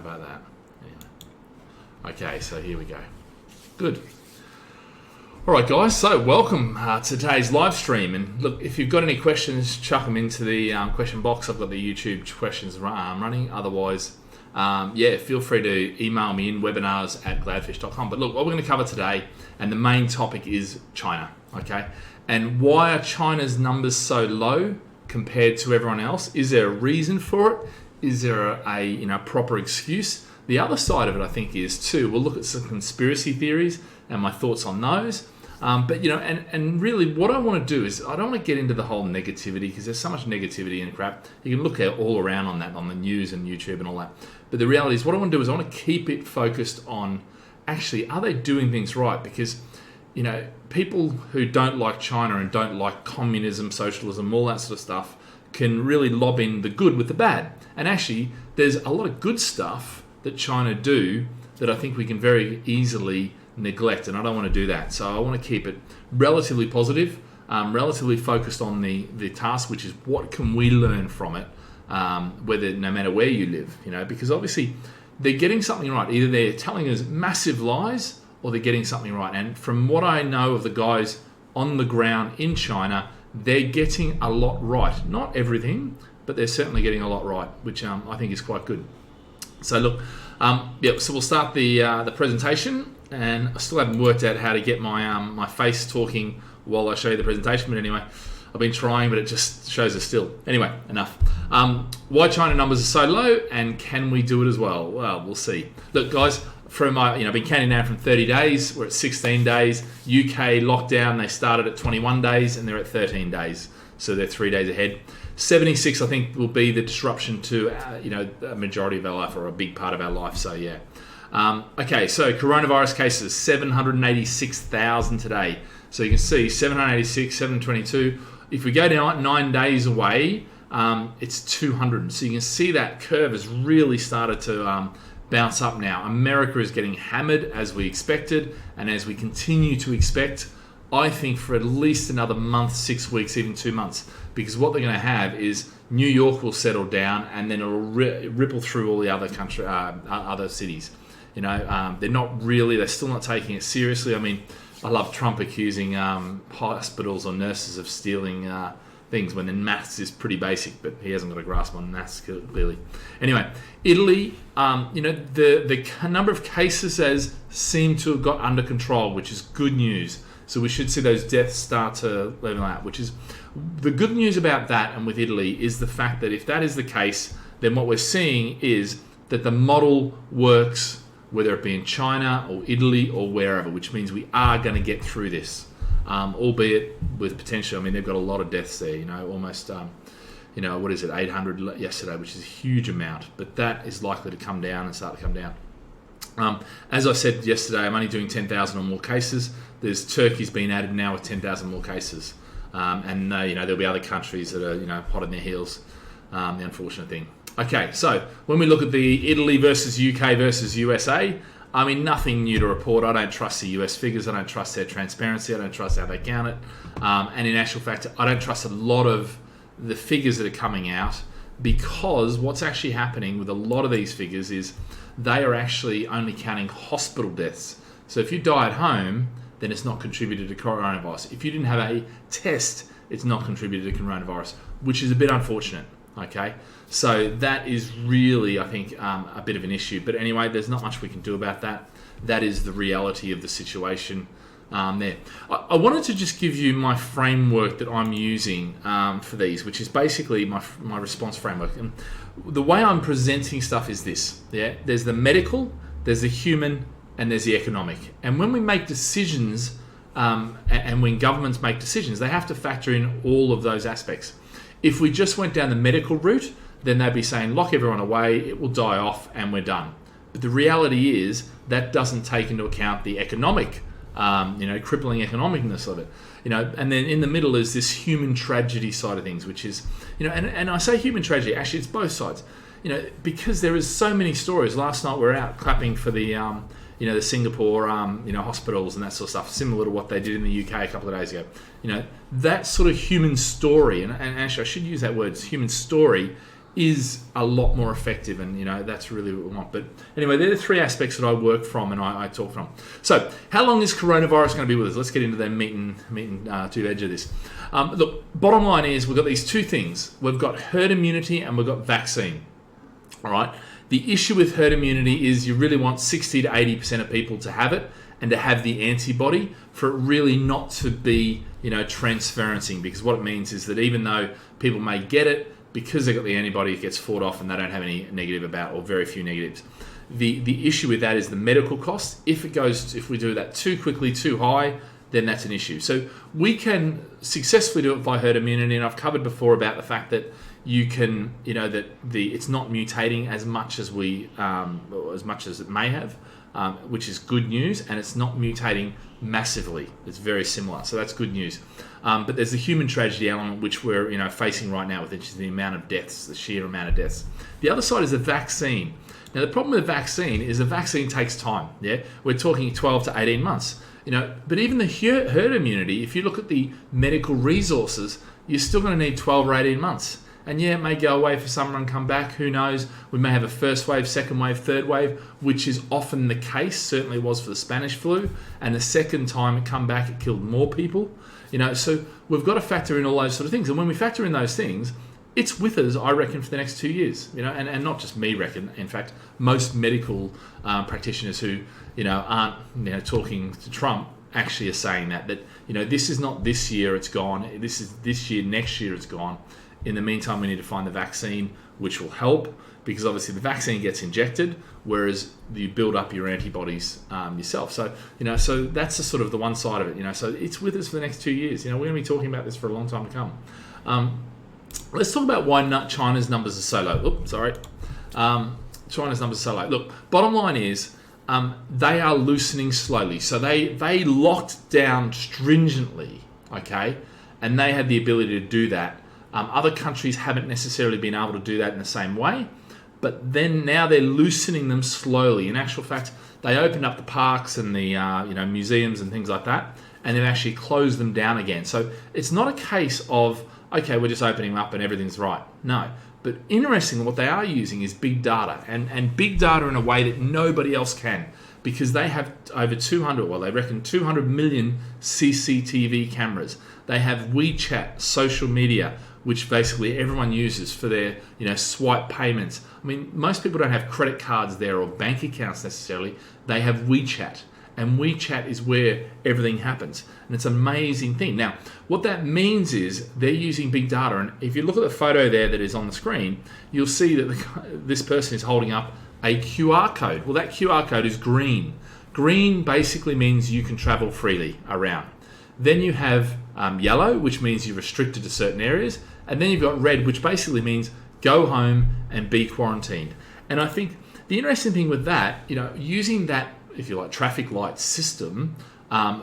about that? Yeah. Okay, so here we go. Good. All right, guys, so welcome to today's live stream. And look, if you've got any questions, chuck them into the question box. I've got the YouTube questions running. Otherwise, feel free to email me in webinars@gladfish.com. But look, what we're going to cover today, and the main topic is China, okay? And why are China's numbers so low compared to everyone else? Is there a reason for it? Is there a proper excuse? The other side of it, I think, is too, we'll look at some conspiracy theories and my thoughts on those. And really what I want to do is I don't want to get into the whole negativity, because there's so much negativity and crap. You can look at all around on that, on the news and YouTube and all that. But the reality is what I want to do is I want to keep it focused on, actually, are they doing things right? Because, people who don't like China and don't like communism, socialism, all that sort of stuff can really lob in the good with the bad. And actually, there's a lot of good stuff that China do that I think we can very easily neglect, and I don't want to do that. So I want to keep it relatively positive, relatively focused on the task, which is what can we learn from it, no matter where you live, because obviously they're getting something right. Either they're telling us massive lies or they're getting something right. And from what I know of the guys on the ground in China, they're getting a lot right. Not everything, but they're certainly getting a lot right, which I think is quite good. So look, so we'll start the presentation, and I still haven't worked out how to get my face talking while I show you the presentation, but anyway, I've been trying, but it just shows us still. Anyway, enough. Why China numbers are so low, and can we do it as well? Well, we'll see. Look, guys, I've been counting down from 30 days. We're at 16 days. UK lockdown, they started at 21 days, and they're at 13 days. So they're 3 days ahead. 76, I think, will be the disruption to, a majority of our life, or a big part of our life. So, yeah. Okay, so coronavirus cases, 786,000 today. So you can see 786, 722. If we go down 9 days away, it's 200. So you can see that curve has really started to bounce up now. America is getting hammered as we expected, and as we continue to expect, I think for at least another month, 6 weeks, even 2 months, because what they're going to have is New York will settle down, and then it'll ripple through all the other other cities. They're still not taking it seriously. I mean, I love Trump accusing hospitals or nurses of stealing things when the maths is pretty basic, but he hasn't got a grasp on maths clearly. Anyway, Italy, the number of cases seem to have got under control, which is good news. So we should see those deaths start to level out, which is the good news about that. And with Italy is the fact that if that is the case, then what we're seeing is that the model works, whether it be in China or Italy or wherever, which means we are going to get through this, albeit with potential. I mean, they've got a lot of deaths there, almost, 800 yesterday, which is a huge amount, but that is likely to come down and start to come down. As I said yesterday, I'm only doing 10,000 or more cases. Turkey's been added now with 10,000 more cases. There'll be other countries that are, hot on their heels, the unfortunate thing. Okay, so when we look at the Italy versus UK versus USA, I mean, nothing new to report. I don't trust the US figures. I don't trust their transparency. I don't trust how they count it. And in actual fact, I don't trust a lot of the figures that are coming out, because what's actually happening with a lot of these figures is they are actually only counting hospital deaths. So if you die at home, then it's not contributed to coronavirus. If you didn't have a test, it's not contributed to coronavirus, which is a bit unfortunate. Okay, so that is really, I think, a bit of an issue. But anyway, there's not much we can do about that. That is the reality of the situation there. I wanted to just give you my framework that I'm using for these, which is basically my response framework. And the way I'm presenting stuff is this. Yeah, there's the medical, there's the human, and there's the economic. And when we make decisions, and when governments make decisions, they have to factor in all of those aspects. If we just went down the medical route, then they'd be saying, lock everyone away, it will die off, and we're done. But the reality is that doesn't take into account the economic, crippling economicness of it. And then in the middle is this human tragedy side of things, which is, and I say human tragedy, actually it's both sides, because there is so many stories. Last night we were out clapping for the, the Singapore, hospitals and that sort of stuff, similar to what they did in the UK a couple of days ago. That sort of human story, and actually I should use that word, human story, is a lot more effective, and that's really what we want. But anyway, they're the three aspects that I work from and I talk from. So how long is coronavirus going to be with us? Let's get into the meat and two edge of this. Look, bottom line is we've got these two things. We've got herd immunity and we've got vaccine. All right. The issue with herd immunity is you really want 60 to 80% of people to have it and to have the antibody for it really not to be transferencing, because what it means is that even though people may get it, because they've got the antibody, it gets fought off and they don't have any negative about, or very few negatives. The issue with that is the medical cost. If we do that too quickly, too high, then that's an issue. So we can successfully do it by herd immunity, and I've covered before about the fact that you can, it's not mutating as much as it may have, which is good news, and it's not mutating massively. It's very similar, so that's good news. But there's the human tragedy element, which we're facing right now, which is the amount of deaths, the sheer amount of deaths. The other side is the vaccine. Now, the problem with the vaccine is the vaccine takes time. Yeah, we're talking 12 to 18 months. But even the herd immunity, if you look at the medical resources, you're still going to need 12 or 18 months. And yeah, it may go away for summer and come back. Who knows? We may have a first wave, second wave, third wave, which is often the case. Certainly was for the Spanish flu. And the second time it come back, it killed more people. So we've got to factor in all those sort of things. And when we factor in those things, it's with us, I reckon, for the next 2 years. And not just me reckon. In fact, most medical practitioners who aren't talking to Trump actually are saying that this is not this year, it's gone. This is this year, next year, it's gone. In the meantime, we need to find the vaccine, which will help, because obviously the vaccine gets injected, whereas you build up your antibodies yourself. So, so that's the sort of the one side of it. So it's with us for the next 2 years. We're going to be talking about this for a long time to come. Let's talk about why China's numbers are so low. Oops, sorry. China's numbers are so low. Look, bottom line is they are loosening slowly. So they locked down stringently, okay, and they had the ability to do that. Other countries haven't necessarily been able to do that in the same way, but then now they're loosening them slowly. In actual fact, they opened up the parks and the museums and things like that, and they've actually closed them down again. So it's not a case of, okay, we're just opening them up and everything's right. No. But interestingly, what they are using is big data, and big data in a way that nobody else can, because they have over 200 million CCTV cameras. They have WeChat, social media, which basically everyone uses for their swipe payments. I mean, most people don't have credit cards there or bank accounts necessarily. They have WeChat, and WeChat is where everything happens, and it's an amazing thing. Now, what that means is they're using big data, and if you look at the photo there that is on the screen, you'll see that this person is holding up a QR code. Well, that QR code is green. Green basically means you can travel freely around. Then you have yellow, which means you're restricted to certain areas. And then you've got red, which basically means go home and be quarantined. And I think the interesting thing with that, using that, if you like, traffic light system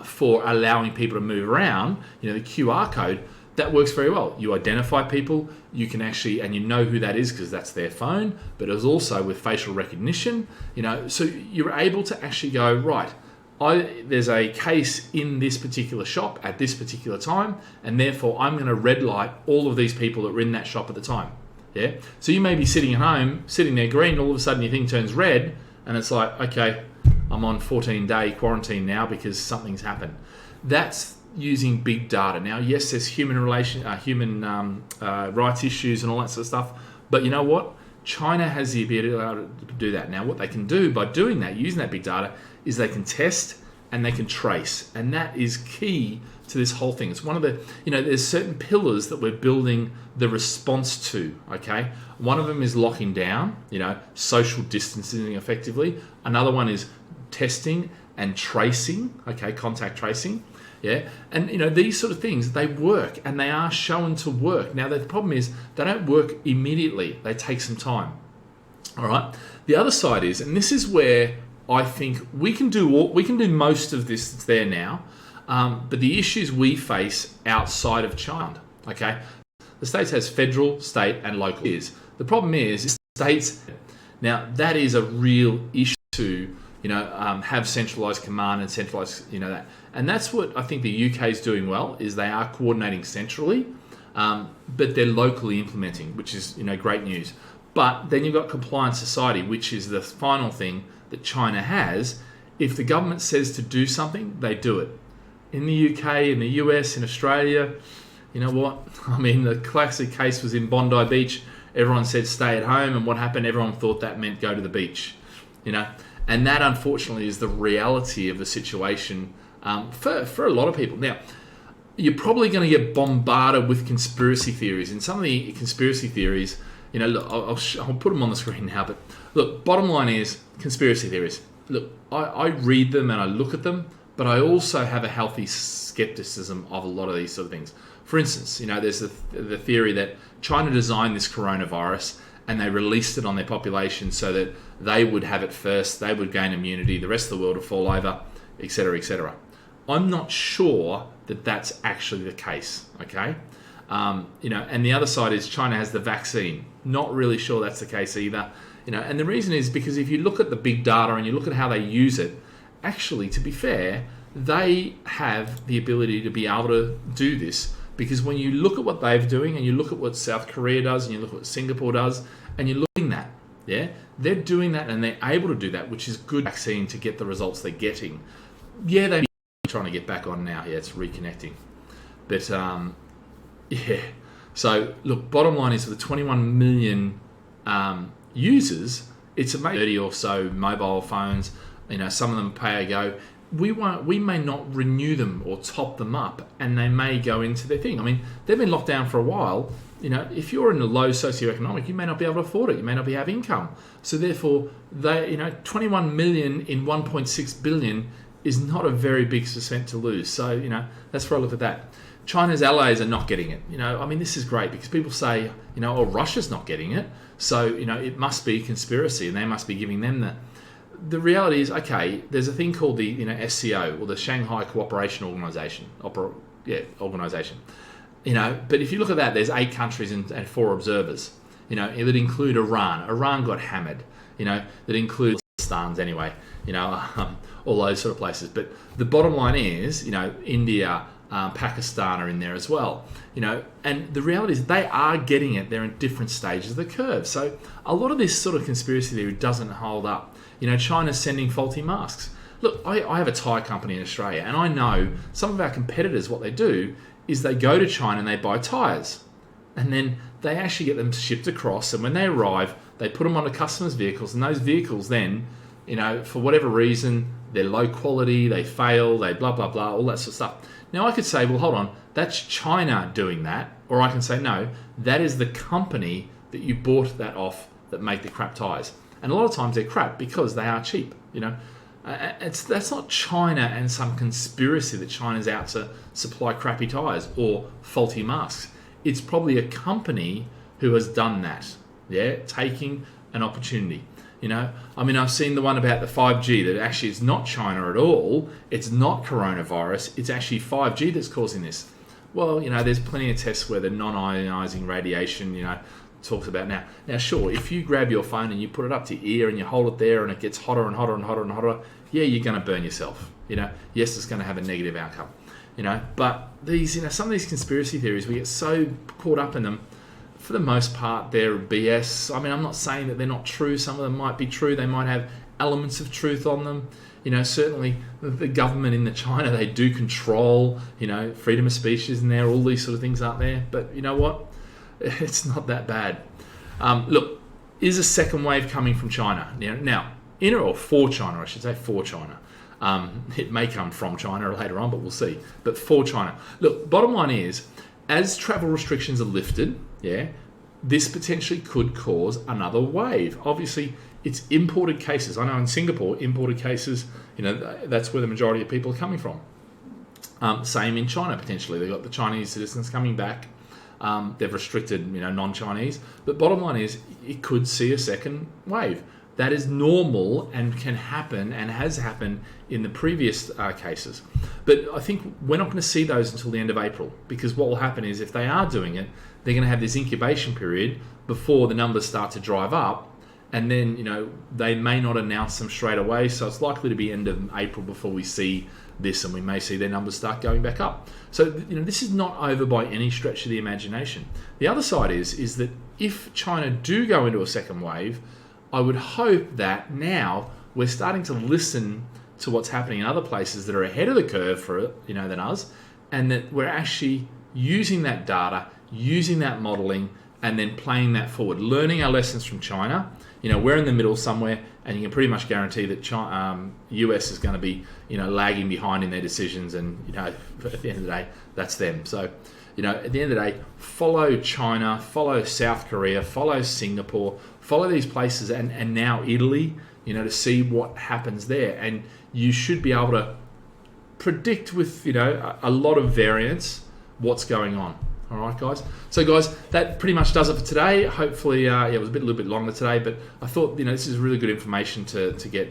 for allowing people to move around, the QR code, that works very well. You identify people, you can actually, and you know who that is because that's their phone, but it's also with facial recognition, so you're able to actually go, right, there's a case in this particular shop at this particular time, and therefore I'm going to red light all of these people that were in that shop at the time. Yeah. So you may be sitting at home, sitting there green, all of a sudden your thing turns red, and it's like, okay, I'm on 14-day quarantine now because something's happened. That's using big data. Now, yes, there's human rights issues and all that sort of stuff, but you know what? China has the ability to do that. Now, what they can do by doing that, using that big data, is they can test and they can trace, and that is key to this whole thing. It's one of the, there's certain pillars that we're building the response to, okay? One of them is locking down, social distancing effectively. Another one is testing and tracing, okay, contact tracing. Yeah, and these sort of things, they work, and they are shown to work. Now the problem is they don't work immediately; they take some time. All right. The other side is, and this is where I think we can do most of this that's there now, but the issues we face outside of China. Okay, the States has federal, state, and local. The problem is states. Now that is a real issue. Have centralized command and centralized, that. And that's what I think the UK is doing well, is they are coordinating centrally. but they're locally implementing, which is great news. But then you've got compliant society, which is the final thing that China has. If the government says to do something, they do it. In the UK, in the US, in Australia, you know what? I mean, the classic case was in Bondi Beach. Everyone said stay at home, and what happened? Everyone thought that meant go to the beach, And that, unfortunately, is the reality of the situation for a lot of people. Now, you're probably going to get bombarded with conspiracy theories, and some of the conspiracy theories, look, I'll put them on the screen now. But look, bottom line is conspiracy theories. Look, I read them and I look at them, but I also have a healthy skepticism of a lot of these sort of things. For instance, there's the theory that China designed this coronavirus and they released it on their population so that they would have it first, they would gain immunity, the rest of the world would fall over, etc., etc. I'm not sure that that's actually the case, okay? And the other side is China has the vaccine. Not really sure that's the case either. And the reason is because if you look at the big data and you look at how they use it, actually, to be fair, they have the ability to be able to do this, because when you look at what they're doing and you look at what South Korea does and you look at what Singapore does and you're looking at that, they're doing that and they're able to do that, which is good vaccine to get the results they're getting. Yeah, they're trying to get back on now. Yeah, it's reconnecting. But, So, look, bottom line is for the 21 million users, it's amazing. 30 or so mobile phones, some of them pay a go. We may not renew them or top them up, and they may go into their thing. I mean, they've been locked down for a while. If you're in a low socioeconomic, you may not be able to afford it. You may not have income. So therefore, 21 million in 1.6 billion is not a very big percent to lose. So, that's where I look at that. China's allies are not getting it. This is great because people say, Russia's not getting it. So, it must be conspiracy and they must be giving them the reality is, okay, there's a thing called the SCO, or the Shanghai Cooperation Organization. Organization. But if you look at that, there's 8 countries and 4 observers. That include Iran. Iran got hammered. That includes Pakistan anyway. All those sort of places. But the bottom line is, India, Pakistan are in there as well. And the reality is they are getting it. They're in different stages of the curve. So a lot of this sort of conspiracy theory doesn't hold up. China's sending faulty masks. Look, I have a tyre company in Australia, and I know some of our competitors, what they do is they go to China and they buy tyres. And then they actually get them shipped across, and when they arrive, they put them onto customers' vehicles, and those vehicles then, for whatever reason, they're low quality, they fail, they blah, blah, blah, all that sort of stuff. Now, I could say, well, hold on, that's China doing that. Or I can say, no, that is the company that you bought that off that make the crap tyres. And a lot of times they're crap because they are cheap, That's not China and some conspiracy that China's out to supply crappy tyres or faulty masks. It's probably a company who has done that, taking an opportunity. I've seen the one about the 5G that actually is not China at all. It's not coronavirus. It's actually 5G that's causing this. Well, there's plenty of tests where the non-ionizing radiation, talks about now. Now, sure, if you grab your phone and you put it up to your ear and you hold it there and it gets hotter and hotter and hotter and hotter, yeah, you're going to burn yourself. Yes, it's going to have a negative outcome. But these, some of these conspiracy theories, we get so caught up in them. For the most part, they're BS. I'm not saying that they're not true. Some of them might be true. They might have elements of truth on them. Certainly the government in China, they do control, freedom of speech is in there, all these sort of things aren't there. But you know what? It's not that bad. Look, is a second wave coming from China? Now, for China, I should say, for China. It may come from China later on, but we'll see. But for China. Look, bottom line is, as travel restrictions are lifted, this potentially could cause another wave. Obviously, it's imported cases. I know in Singapore, imported cases, that's where the majority of people are coming from. Same in China, potentially. They've got the Chinese citizens coming back. They've restricted, non-Chinese. But bottom line is, it could see a second wave. That is normal and can happen and has happened in the previous cases. But I think we're not going to see those until the end of April, because what will happen is if they are doing it, they're going to have this incubation period before the numbers start to drive up. and then they may not announce them straight away, so it's likely to be end of April before we see this, and we may see their numbers start going back up. So this is not over by any stretch of the imagination. The other side is that if China do go into a second wave, I would hope that now we're starting to listen to what's happening in other places that are ahead of the curve for it, than us, and that we're actually using that data, using that modeling, and then playing that forward, learning our lessons from China. We're in the middle somewhere, and you can pretty much guarantee that US is going to be, lagging behind in their decisions, and at the end of the day, that's them. So, at the end of the day, follow China, follow South Korea, follow Singapore, follow these places, and now Italy, to see what happens there, and you should be able to predict with a lot of variance what's going on. All right, guys. So, guys, that pretty much does it for today. Hopefully, it was a little bit longer today, but I thought this is really good information to get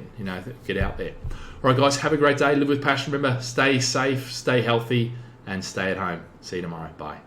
out there. All right, guys. Have a great day. Live with passion. Remember, stay safe, stay healthy, and stay at home. See you tomorrow. Bye.